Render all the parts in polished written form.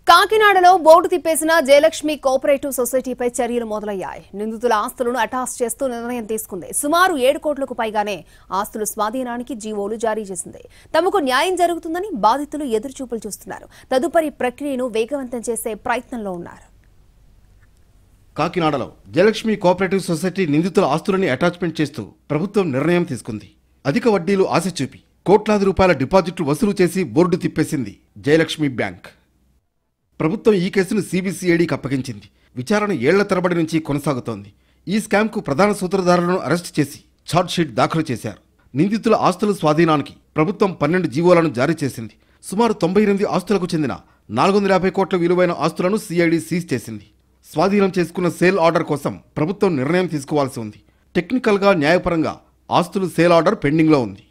కాకినాడలో board తిప్పేసిన Jayalakshmi cooperative సొసైటీపై చర్యలు మొదలయ్యాయి. నిందితుల ఆస్తులను అటాచ్ చేస్తూ నిర్ణయం తీసుకుంది. సుమారు 7 కోట్లకు పైగానే ఆస్తుల స్వాధీనానికి జీవోలు జారీ చేసింది. తమకు న్యాయం జరుగుతుందని బాధితులు ఎదురుచూపులు చూస్తున్నారు. తదుపరి ప్రక్రియను వేగవంతం చేసే ప్రయత్నంలో ఉన్నారు. కాకినాడలో జయలక్ష్మి కోఆపరేటివ్ సొసైటీ నిందితుల ఆస్తులని అటాచ్మెంట్ చేస్తూ ప్రభుత్వం నిర్ణయం తీసుకుంది. అధిక వడ్డీలు ఆశ చూపి కోట్లాది రూపాయల డిపాజిట్లు వసూలు చేసి బోర్డు తిప్పేసింది జయలక్ష్మి బ్యాంక్. ప్రభుత్వం ఈ కేసును సిబిసిఐడికి అప్పగించింది. విచారణ ఏళ్ల తరబడి నుంచి కొనసాగుతోంది. ఈ స్కామ్కు ప్రధాన సూత్రధారులను అరెస్టు చేసి ఛార్జ్షీట్ దాఖలు చేశారు. నిందితుల ఆస్తుల స్వాధీనానికి ప్రభుత్వం 12 జీవోలను జారీ చేసింది. సుమారు 98 ఆస్తులకు చెందిన 450 కోట్ల విలువైన ఆస్తులను సిఐడి సీజ్ చేసింది. స్వాధీనం చేసుకున్న సేల్ ఆర్డర్ కోసం ప్రభుత్వం నిర్ణయం తీసుకోవాల్సి ఉంది. టెక్నికల్గా న్యాయపరంగా ఆస్తులు సేల్ ఆర్డర్ పెండింగ్లో ఉంది.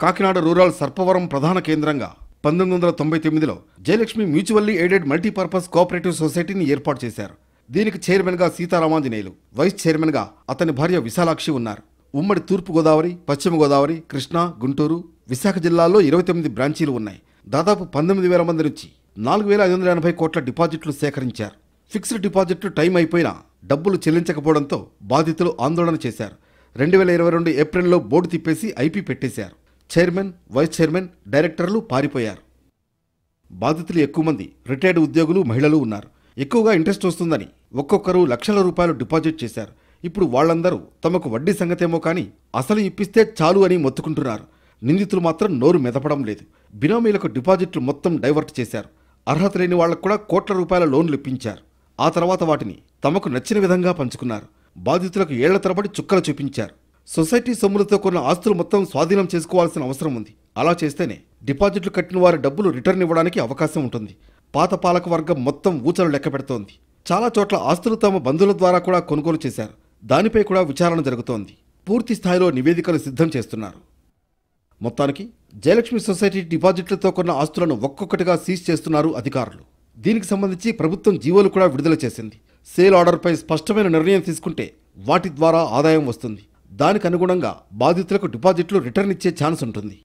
కాకినాడ రూరల్ సర్పవరం ప్రధాన కేంద్రంగా 1999లో Jayalakshmi mutually aided multipurpose cooperative సొసైటీని ఏర్పాటు చేశారు. దీనికి చైర్మన్గా సీతారామాంజనేయులు, వైస్ చైర్మన్గా అతని భార్య విశాలాక్షి ఉన్నారు. ఉమ్మడి తూర్పుగోదావరి, పశ్చిమ గోదావరి, కృష్ణా, గుంటూరు, విశాఖ జిల్లాల్లో 29 బ్రాంచీలు ఉన్నాయి. దాదాపు 19,000 మంది నుంచి 4,580 కోట్ల డిపాజిట్లు సేకరించారు. ఫిక్స్డ్ డిపాజిట్లు టైం అయిపోయినా డబ్బులు చెల్లించకపోవడంతో బాధితులు ఆందోళన చేశారు. 2022 ఏప్రిల్లో బోర్డు తిప్పేసి ఐపీ పెట్టేశారు. చైర్మన్, వైస్ చైర్మన్, డైరెక్టర్లు పారిపోయారు. బాధితులు ఎక్కువ మంది రిటైర్డ్ ఉద్యోగులు, మహిళలు ఉన్నారు. ఎక్కువగా ఇంట్రెస్ట్ వస్తుందని ఒక్కొక్కరు లక్షల రూపాయలు డిపాజిట్ చేశారు. ఇప్పుడు వాళ్లందరూ తమకు వడ్డీ సంగతేమో కానీ అసలు ఇప్పిస్తే చాలు అని మొత్తుకుంటున్నారు. నిందితులు మాత్రం నోరు మెదపడం లేదు. బినామీలకు డిపాజిట్లు మొత్తం డైవర్ట్ చేశారు. అర్హత లేని వాళ్లకు కూడా కోట్ల రూపాయల లోన్లు ఇప్పించారు. ఆ తర్వాత వాటిని తమకు నచ్చిన విధంగా పంచుకున్నారు. బాధితులకు ఏళ్ల తరబడి చుక్కలు చూపించారు. సొసైటీ సొమ్ములతో కొన్న ఆస్తులు మొత్తం స్వాధీనం చేసుకోవాల్సిన అవసరం ఉంది. అలా చేస్తేనే డిపాజిట్లు కట్టిన వారి డబ్బులు రిటర్న్ ఇవ్వడానికి అవకాశం ఉంటుంది. పాత పాలక వర్గం మొత్తం ఊచలు లెక్క పెడుతోంది. చాలా చోట్ల ఆస్తులు తమ బంధువుల ద్వారా కూడా కొనుగోలు చేశారు. దానిపై కూడా విచారణ జరుగుతోంది. పూర్తి స్థాయిలో నివేదికలు సిద్ధం చేస్తున్నారు. మొత్తానికి జయలక్ష్మి సొసైటీ డిపాజిట్లతో కొన్న ఆస్తులను ఒక్కొక్కటిగా సీజ్ చేస్తున్నారు అధికారులు. దీనికి సంబంధించి ప్రభుత్వం జీవోలు కూడా విడుదల చేసింది. సేల్ ఆర్డర్పై స్పష్టమైన నిర్ణయం తీసుకుంటే వాటి ద్వారా ఆదాయం వస్తుంది. దానికి అనుగుణంగా బాధితులకు డిపాజిట్లు రిటర్న్ ఇచ్చే ఛాన్స్ ఉంటుంది.